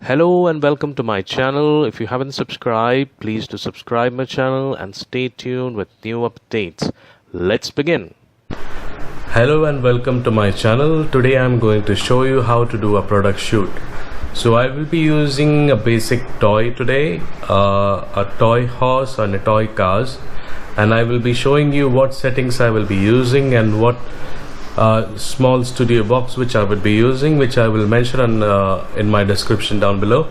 Hello and welcome to my channel. If you haven't subscribed, please do subscribe my channel and stay tuned with new updates. Let's begin. Hello and welcome to my channel. Today I'm going to show you how to do a product shoot. So I will be using a basic toy today, a toy horse and a toy cars, and I will be showing you what settings I will be using and what small studio box which I will be using, which I will mention in my description down below.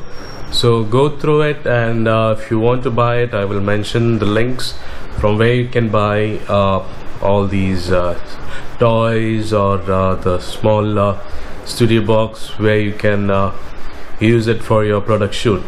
So go through it, and if you want to buy it, I will mention the links from where you can buy all these toys or the small studio box where you can use it for your product shoot.